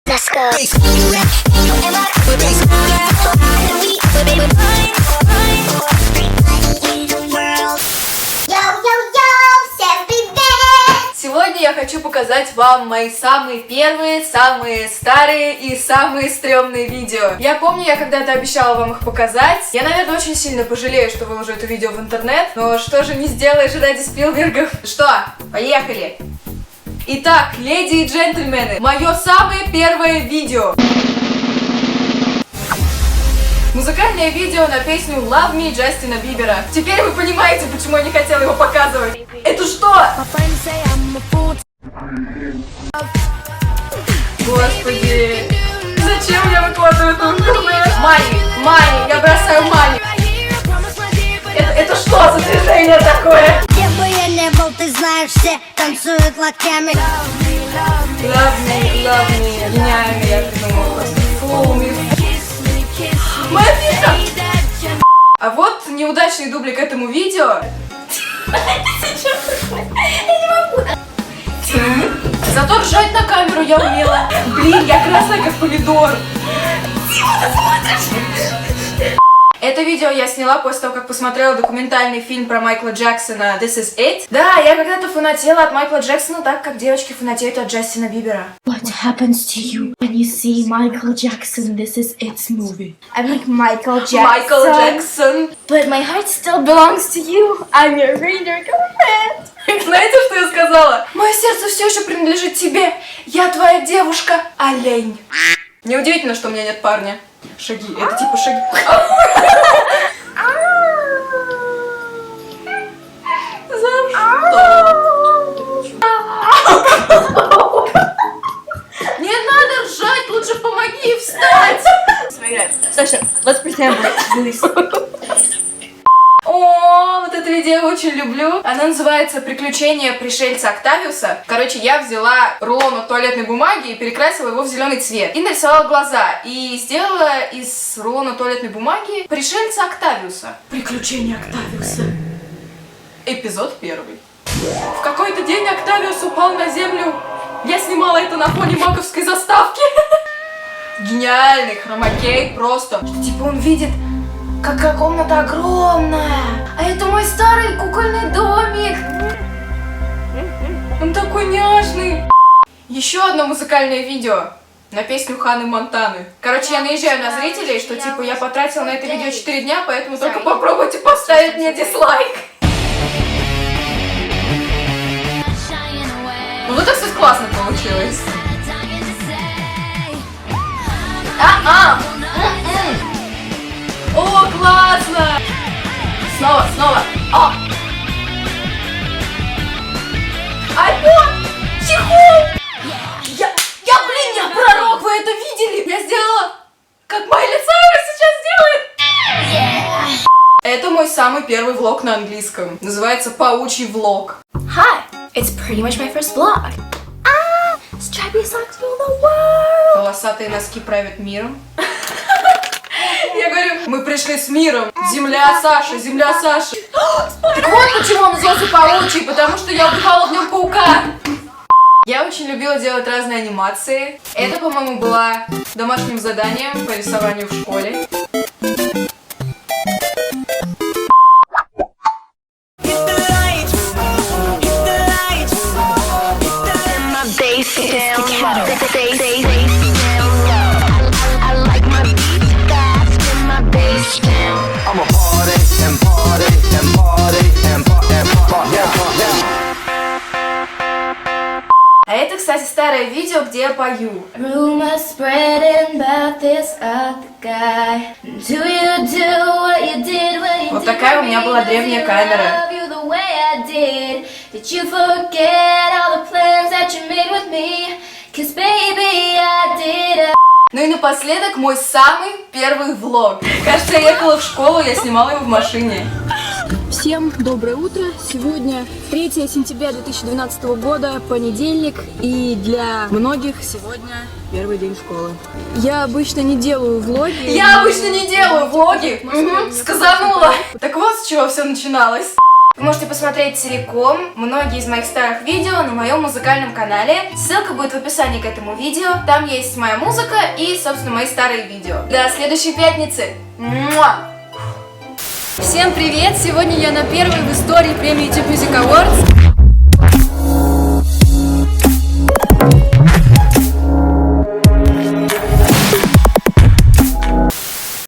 Let's go. Всем привет! Сегодня я хочу показать вам мои самые первые, самые старые и самые стрёмные видео. Я помню, я когда-то обещала вам их показать. Я, наверное, очень сильно пожалею, что выложу это видео в интернет, но что же не сделаешь ради Спилбергов? Что, поехали! Итак, леди и джентльмены, мое самое первое видео. Музыкальное видео на песню Love Me Джастина Бибера. Теперь вы понимаете, почему я не хотела его показывать. Это что? Господи, зачем я выкладываю это в интернет? Мани, я бросаю мани. Это что за движение такое? Где бы я не был, ты знаешь, все танцуют локтями. Love me, гениально, я придумала просто. Follow me. Моя фишка! А вот неудачный дублик этому видео. Зато ржать на камеру я умела. Блин, я красная как помидор. Это видео я сняла после того, как посмотрела документальный фильм про Майкла Джексона This Is It. Да, я когда-то фанатела от Майкла Джексона так, как девочки фанатеют от Джастина Бибера. What happens to you when you see Michael Jackson? This is its movie. I'm like Michael Jackson. Майкл Джексон. But my heart still belongs to you. I'm your reader girlfriend. Знаете, что я сказала? Мое сердце все еще принадлежит тебе. Я твоя девушка, олень. Неудивительно, что у меня нет парня. Шаги, это типа шаги. За что? Не надо ржать, лучше помоги встать. Sasha, let's pretend we're О, вот это видео я очень люблю. Она называется «Приключения пришельца Октавиуса». Короче, я взяла рулон туалетной бумаги и перекрасила его в зеленый цвет. И нарисовала глаза. И сделала из рулона туалетной бумаги пришельца Октавиуса. Приключения Октавиуса. Эпизод 1. В какой-то день Октавиус упал на землю. Я снимала это на фоне маковской заставки. Гениальный хромакей просто. Что типа он видит... Какая комната огромная! А это мой старый кукольный домик! Он такой няшный! Еще одно музыкальное видео на песню Ханны Монтаны. Короче, я наезжаю на зрителей, что типа я потратила на это видео 4 дня, поэтому только попробуйте поставить мне дизлайк. Ну вот так все классно получилось. О, классно! Снова. О! Альбом! Чехол! Я пророк, вы это видели? Я сделала, как Майли Сайрус сейчас делает. Это мой самый первый влог на английском. Называется «Паучий влог». Hi, it's pretty much my first vlog. Stripy socks rule the world. Полосатые носки правят миром. Я говорю, мы пришли с миром. Земля Саши. Так вот почему он назывался паучий, потому что я убивала в нем паука. Я очень любила делать разные анимации. Это, по-моему, была домашним заданием по рисованию в школе. А это, кстати, старое видео, где я пою. Rumors spreading about this other guy. Do you do what you did when you Вот такая у меня была древняя камера. Did you forget all the plans that you made with me? 'Cause baby I did. Ну и напоследок мой самый первый влог. Кажется, я ехала в школу, я снимала его в машине. Всем доброе утро! Сегодня 3 сентября 2012 года, понедельник, и для многих сегодня первый день школы. Я обычно не делаю влоги. Я обычно не делаю влоги. Сказанула. Так вот с чего все начиналось. Вы можете посмотреть целиком многие из моих старых видео на моем музыкальном канале. Ссылка будет в описании к этому видео. Там есть моя музыка и, собственно, мои старые видео. До следующей пятницы! Муа! Всем привет! Сегодня я на первой в истории премии YouTube Music Awards.